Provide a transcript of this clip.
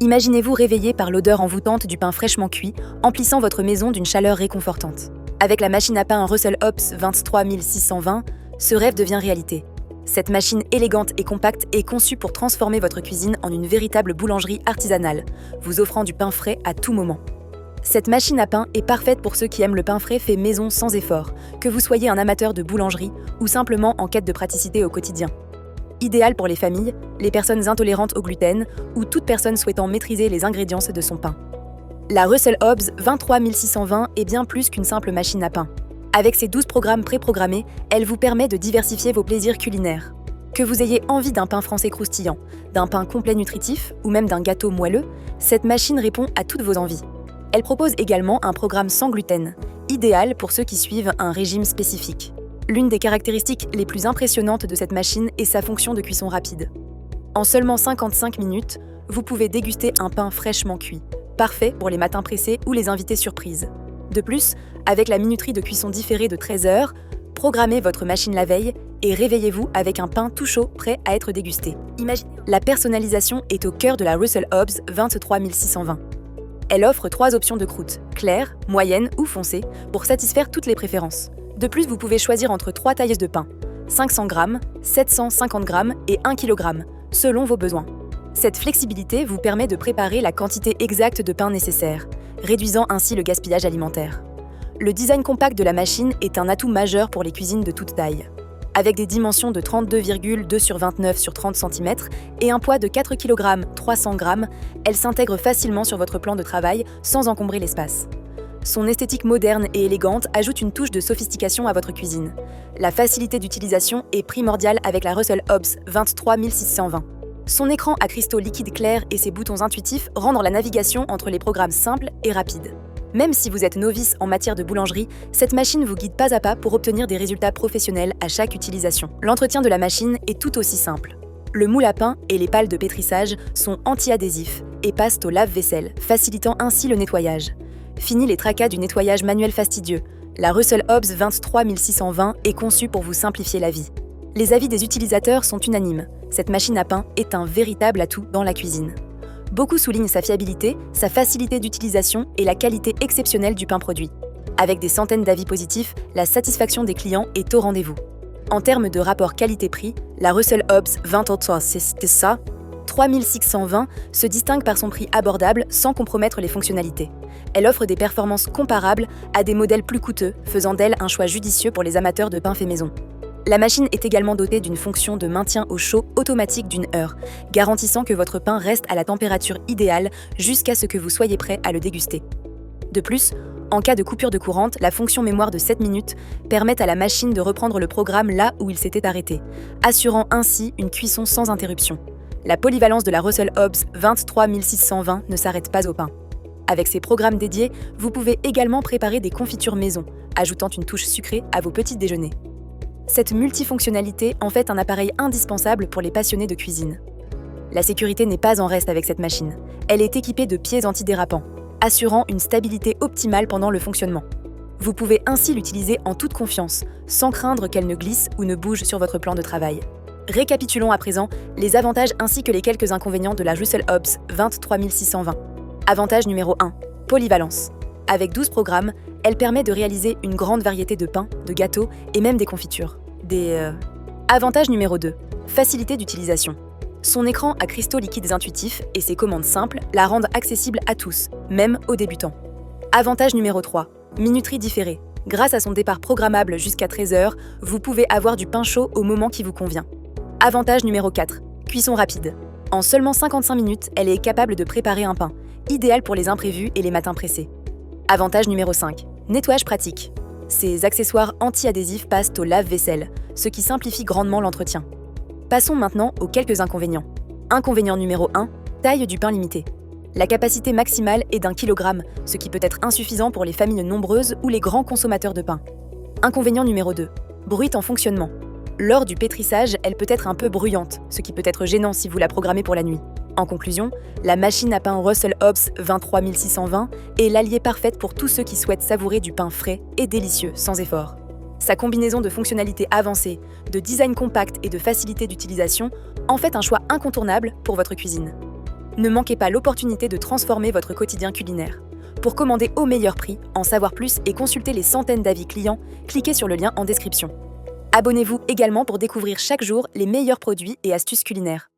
Imaginez-vous réveillé par l'odeur envoûtante du pain fraîchement cuit, emplissant votre maison d'une chaleur réconfortante. Avec la machine à pain Russell Hobbs 23620, ce rêve devient réalité. Cette machine élégante et compacte est conçue pour transformer votre cuisine en une véritable boulangerie artisanale, vous offrant du pain frais à tout moment. Cette machine à pain est parfaite pour ceux qui aiment le pain frais fait maison sans effort, que vous soyez un amateur de boulangerie ou simplement en quête de praticité au quotidien. Idéal pour les familles, les personnes intolérantes au gluten ou toute personne souhaitant maîtriser les ingrédients de son pain. La Russell Hobbs 23620 est bien plus qu'une simple machine à pain. Avec ses 12 programmes préprogrammés, elle vous permet de diversifier vos plaisirs culinaires. Que vous ayez envie d'un pain français croustillant, d'un pain complet nutritif ou même d'un gâteau moelleux, cette machine répond à toutes vos envies. Elle propose également un programme sans gluten, idéal pour ceux qui suivent un régime spécifique. L'une des caractéristiques les plus impressionnantes de cette machine est sa fonction de cuisson rapide. En seulement 55 minutes, vous pouvez déguster un pain fraîchement cuit, parfait pour les matins pressés ou les invités surprises. De plus, avec la minuterie de cuisson différée de 13 heures, programmez votre machine la veille et réveillez-vous avec un pain tout chaud prêt à être dégusté. La personnalisation est au cœur de la Russell Hobbs 23620. Elle offre 3 options de croûte, claire, moyenne ou foncée, pour satisfaire toutes les préférences. De plus, vous pouvez choisir entre 3 tailles de pain, 500 g, 750 g et 1 kg, selon vos besoins. Cette flexibilité vous permet de préparer la quantité exacte de pain nécessaire, réduisant ainsi le gaspillage alimentaire. Le design compact de la machine est un atout majeur pour les cuisines de toute taille. Avec des dimensions de 32,2 sur 29 sur 30 cm et un poids de 4 kg 300 g, elle s'intègre facilement sur votre plan de travail sans encombrer l'espace. Son esthétique moderne et élégante ajoute une touche de sophistication à votre cuisine. La facilité d'utilisation est primordiale avec la Russell Hobbs 23620. Son écran à cristaux liquides clairs et ses boutons intuitifs rendent la navigation entre les programmes simples et rapides. Même si vous êtes novice en matière de boulangerie, cette machine vous guide pas à pas pour obtenir des résultats professionnels à chaque utilisation. L'entretien de la machine est tout aussi simple. Le moule à pain et les pales de pétrissage sont anti-adhésifs et passent au lave-vaisselle, facilitant ainsi le nettoyage. Fini les tracas du nettoyage manuel fastidieux. La Russell Hobbs 23620 est conçue pour vous simplifier la vie. Les avis des utilisateurs sont unanimes. Cette machine à pain est un véritable atout dans la cuisine. Beaucoup soulignent sa fiabilité, sa facilité d'utilisation et la qualité exceptionnelle du pain produit. Avec des centaines d'avis positifs, la satisfaction des clients est au rendez-vous. En termes de rapport qualité-prix, la Russell Hobbs 23620 se distingue par son prix abordable sans compromettre les fonctionnalités. Elle offre des performances comparables à des modèles plus coûteux, faisant d'elle un choix judicieux pour les amateurs de pain fait maison. La machine est également dotée d'une fonction de maintien au chaud automatique d'une heure, garantissant que votre pain reste à la température idéale jusqu'à ce que vous soyez prêt à le déguster. De plus, en cas de coupure de courant, la fonction mémoire de 7 minutes permet à la machine de reprendre le programme là où il s'était arrêté, assurant ainsi une cuisson sans interruption. La polyvalence de la Russell Hobbs 23620 ne s'arrête pas au pain. Avec ses programmes dédiés, vous pouvez également préparer des confitures maison, ajoutant une touche sucrée à vos petits déjeuners. Cette multifonctionnalité en fait un appareil indispensable pour les passionnés de cuisine. La sécurité n'est pas en reste avec cette machine. Elle est équipée de pieds antidérapants, assurant une stabilité optimale pendant le fonctionnement. Vous pouvez ainsi l'utiliser en toute confiance, sans craindre qu'elle ne glisse ou ne bouge sur votre plan de travail. Récapitulons à présent les avantages ainsi que les quelques inconvénients de la Russell Hobbs 23620. Avantage numéro 1, polyvalence. Avec 12 programmes, elle permet de réaliser une grande variété de pains, de gâteaux et même des confitures. Avantage numéro 2, facilité d'utilisation. Son écran à cristaux liquides intuitifs et ses commandes simples la rendent accessible à tous, même aux débutants. Avantage numéro 3, minuterie différée. Grâce à son départ programmable jusqu'à 13 heures, vous pouvez avoir du pain chaud au moment qui vous convient. Avantage numéro 4, cuisson rapide. En seulement 55 minutes, elle est capable de préparer un pain, idéal pour les imprévus et les matins pressés. Avantage numéro 5, nettoyage pratique. Ces accessoires anti-adhésifs passent au lave-vaisselle, ce qui simplifie grandement l'entretien. Passons maintenant aux quelques inconvénients. Inconvénient numéro 1, taille du pain limitée. La capacité maximale est d'1 kg, ce qui peut être insuffisant pour les familles nombreuses ou les grands consommateurs de pain. Inconvénient numéro 2, bruit en fonctionnement. Lors du pétrissage, elle peut être un peu bruyante, ce qui peut être gênant si vous la programmez pour la nuit. En conclusion, la machine à pain Russell Hobbs 23620 est l'allié parfaite pour tous ceux qui souhaitent savourer du pain frais et délicieux sans effort. Sa combinaison de fonctionnalités avancées, de design compact et de facilité d'utilisation en fait un choix incontournable pour votre cuisine. Ne manquez pas l'opportunité de transformer votre quotidien culinaire. Pour commander au meilleur prix, en savoir plus et consulter les centaines d'avis clients, cliquez sur le lien en description. Abonnez-vous également pour découvrir chaque jour les meilleurs produits et astuces culinaires.